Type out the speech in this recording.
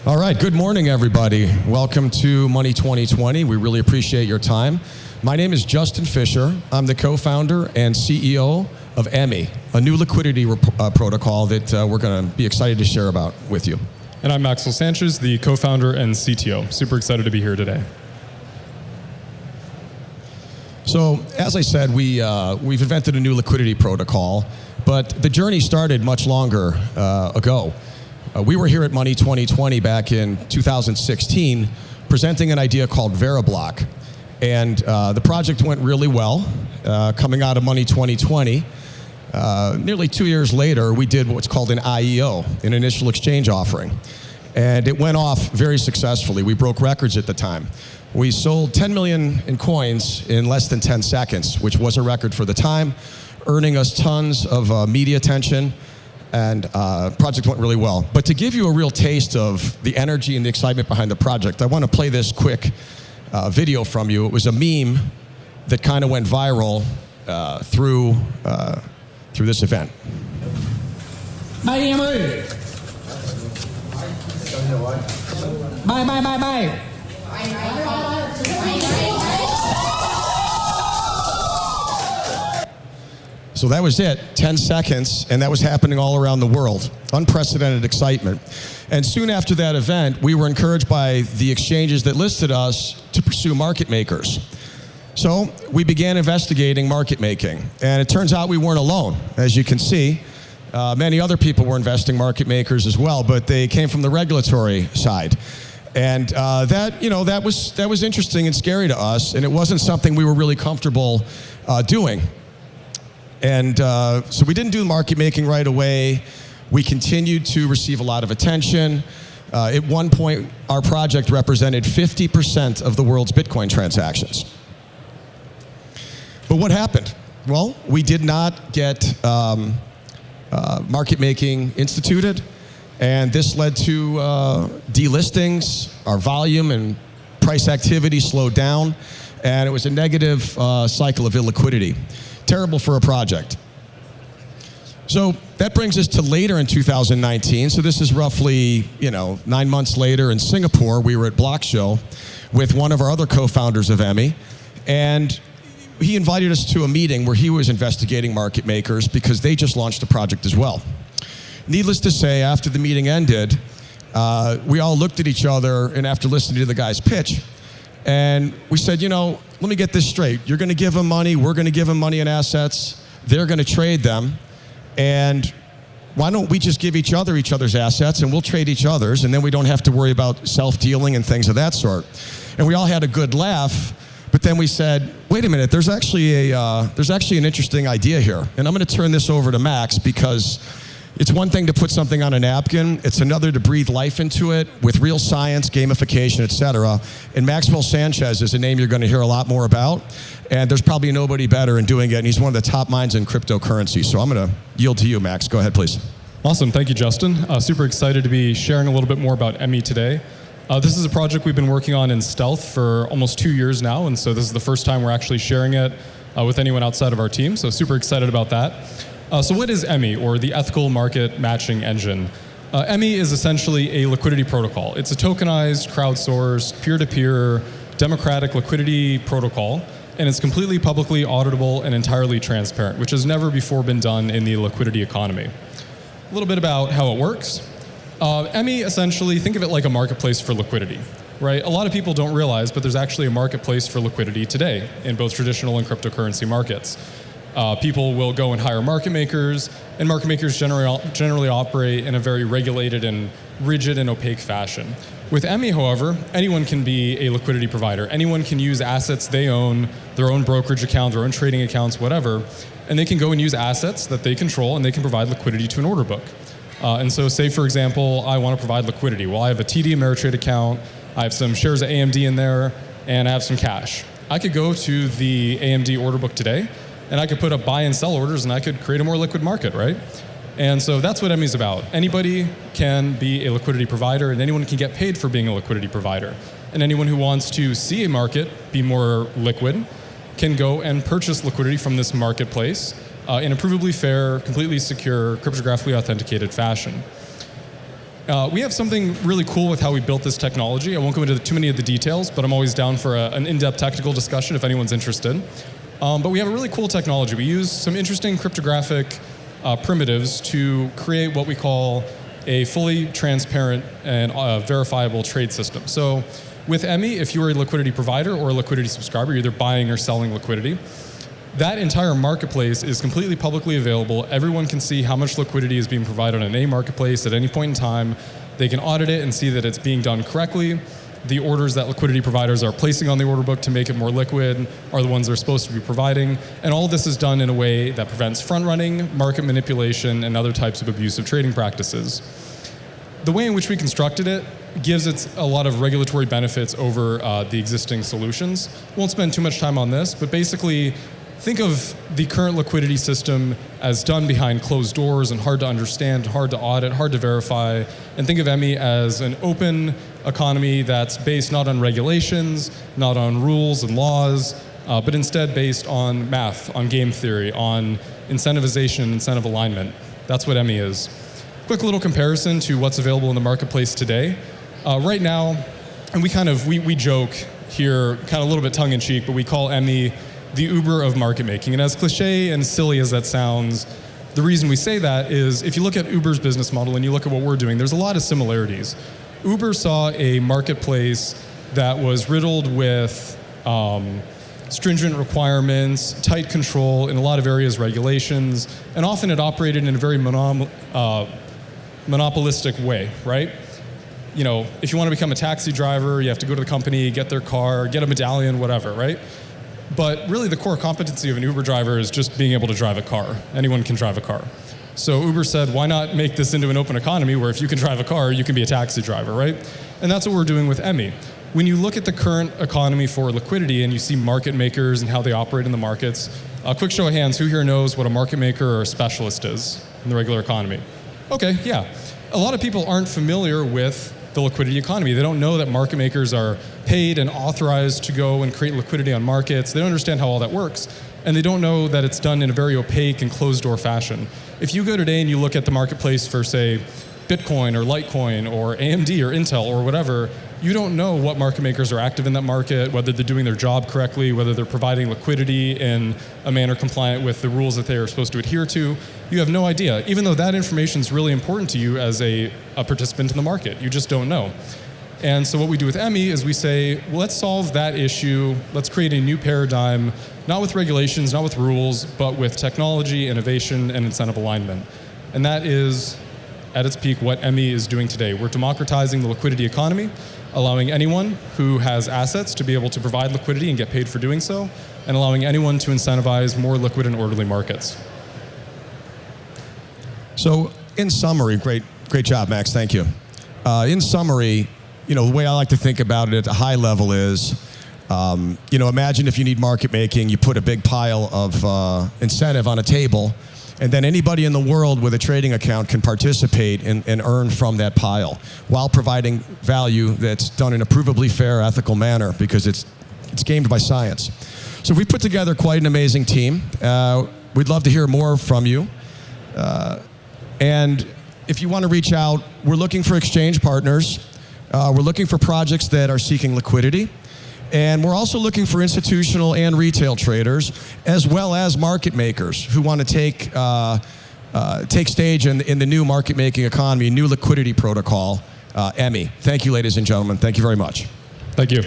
All right, good morning, everybody. Welcome to Money 2020. We really appreciate your time. My name is Justin Fisher. I'm the co-founder and CEO of EMI, a new liquidity protocol that we're going to be excited to share about with you. And I'm Maxwell Sanchez, the co-founder and CTO. Super excited to be here today. So, as I said, we've invented a new liquidity protocol, but the journey started much longer ago. We were here at Money 2020 back in 2016 presenting an idea called Veriblock. And the project went really well. Coming out of Money 2020, nearly 2 years later, we did what's called an IEO, an initial exchange offering. And it went off very successfully. We broke records at the time. We sold 10 million in coins in less than 10 seconds, which was a record for the time, earning us tons of media attention. And project went really well. But to give you a real taste of the energy and the excitement behind the project, I want to play this quick video from you. It was a meme that kind of went viral through this event. Bay em ơi! Bay! So that was it, 10 seconds, and that was happening all around the world. Unprecedented excitement. And soon after that event, we were encouraged by the exchanges that listed us to pursue market makers. So we began investigating market making, and it turns out we weren't alone. As you can see, many other people were investing market makers as well, but they came from the regulatory side. And that was interesting and scary to us, and it wasn't something we were really comfortable doing. And so we didn't do market making right away. We continued to receive a lot of attention. At one point, our project represented 50% of the world's Bitcoin transactions. But what happened? Well, we did not get market making instituted, and this led to delistings. Our volume and price activity slowed down, and it was a negative cycle of illiquidity. Terrible for a project. So that brings us to later in 2019. So this is roughly, 9 months later in Singapore. We were at Block Show with one of our other co-founders of EMI, and he invited us to a meeting where he was investigating market makers because they just launched a project as well. Needless to say, after the meeting ended, we all looked at each other, and after listening to the guy's pitch, and we said, let me get this straight. You're going to give them money, we're going to give them money and assets, they're going to trade them, and why don't we just give each other's assets and we'll trade each other's, and then we don't have to worry about self-dealing and things of that sort. And we all had a good laugh, but then we said, wait a minute, there's actually an interesting idea here. And I'm going to turn this over to Max because it's one thing to put something on a napkin. It's another to breathe life into it with real science, gamification, etc. And Maxwell Sanchez is a name you're going to hear a lot more about. And there's probably nobody better in doing it. And he's one of the top minds in cryptocurrency. So I'm going to yield to you, Max. Go ahead, please. Awesome. Thank you, Justin. Super excited to be sharing a little bit more about EMI today. This is a project we've been working on in stealth for almost 2 years now. And so this is the first time we're actually sharing it with anyone outside of our team. So super excited about that. So what is EMI, or the Ethical Market Matching Engine? EMI is essentially a liquidity protocol. It's a tokenized, crowdsourced, peer-to-peer, democratic liquidity protocol, and it's completely publicly auditable and entirely transparent, which has never before been done in the liquidity economy. A little bit about how it works. EMI, essentially, think of it like a marketplace for liquidity, right? A lot of people don't realize, but there's actually a marketplace for liquidity today in both traditional and cryptocurrency markets. People will go and hire market makers, and market makers generally operate in a very regulated and rigid and opaque fashion. With EMI, however, anyone can be a liquidity provider. Anyone can use assets they own, their own brokerage account, their own trading accounts, whatever, and they can go and use assets that they control, and they can provide liquidity to an order book. And so say, for example, I want to provide liquidity. Well, I have a TD Ameritrade account, I have some shares of AMD in there, and I have some cash. I could go to the AMD order book today, and I could put up buy and sell orders, and I could create a more liquid market, right? And so that's what EMI is about. Anybody can be a liquidity provider, and anyone can get paid for being a liquidity provider. And anyone who wants to see a market be more liquid can go and purchase liquidity from this marketplace in a provably fair, completely secure, cryptographically authenticated fashion. We have something really cool with how we built this technology. I won't go into too many of the details, but I'm always down for an in-depth technical discussion if anyone's interested. But we have a really cool technology. We use some interesting cryptographic primitives to create what we call a fully transparent and verifiable trade system. So with EMI, if you are a liquidity provider or a liquidity subscriber, you're either buying or selling liquidity. That entire marketplace is completely publicly available. Everyone can see how much liquidity is being provided on any marketplace at any point in time. They can audit it and see that it's being done correctly. The orders that liquidity providers are placing on the order book to make it more liquid are the ones they're supposed to be providing. And all of this is done in a way that prevents front-running, market manipulation, and other types of abusive trading practices. The way in which we constructed it gives it a lot of regulatory benefits over the existing solutions. Won't spend too much time on this, but basically, think of the current liquidity system as done behind closed doors and hard to understand, hard to audit, hard to verify. And think of EMI as an open economy that's based not on regulations, not on rules and laws, but instead based on math, on game theory, on incentivization and incentive alignment. That's what EMI is. Quick little comparison to what's available in the marketplace today. Right now, and we joke here, kind of a little bit tongue-in-cheek, but we call EMI the Uber of market making. And as cliche and silly as that sounds, the reason we say that is if you look at Uber's business model and you look at what we're doing, there's a lot of similarities. Uber saw a marketplace that was riddled with stringent requirements, tight control, in a lot of areas regulations, and often it operated in a very monopolistic way, right? You know, if you want to become a taxi driver, you have to go to the company, get their car, get a medallion, whatever, right? But really the core competency of an Uber driver is just being able to drive a car. Anyone can drive a car. So Uber said, why not make this into an open economy where if you can drive a car, you can be a taxi driver, right? And that's what we're doing with EMI. When you look at the current economy for liquidity and you see market makers and how they operate in the markets, a quick show of hands, who here knows what a market maker or a specialist is in the regular economy? Okay, yeah. A lot of people aren't familiar with the liquidity economy. They don't know that market makers are paid and authorized to go and create liquidity on markets. They don't understand how all that works. And they don't know that it's done in a very opaque and closed-door fashion. If you go today and you look at the marketplace for, say, Bitcoin or Litecoin or AMD or Intel or whatever, you don't know what market makers are active in that market, whether they're doing their job correctly, whether they're providing liquidity in a manner compliant with the rules that they are supposed to adhere to. You have no idea, even though that information is really important to you as a participant in the market. You just don't know. And so what we do with EMI is we say, well, let's solve that issue. Let's create a new paradigm, not with regulations, not with rules, but with technology, innovation, and incentive alignment. And that is, at its peak, what EMI is doing today. We're democratizing the liquidity economy, allowing anyone who has assets to be able to provide liquidity and get paid for doing so, and allowing anyone to incentivize more liquid and orderly markets. So, in summary, great job, Max. Thank you. In summary, the way I like to think about it at a high level is, imagine if you need market making, you put a big pile of incentive on a table, and then anybody in the world with a trading account can participate and earn from that pile while providing value that's done in a provably fair, ethical manner because it's gamed by science. So we put together quite an amazing team. We'd love to hear more from you. And if you want to reach out, we're looking for exchange partners. We're looking for projects that are seeking liquidity. And we're also looking for institutional and retail traders, as well as market makers who want to take stage in the new market-making economy, new liquidity protocol, EMI. Thank you, ladies and gentlemen. Thank you very much. Thank you.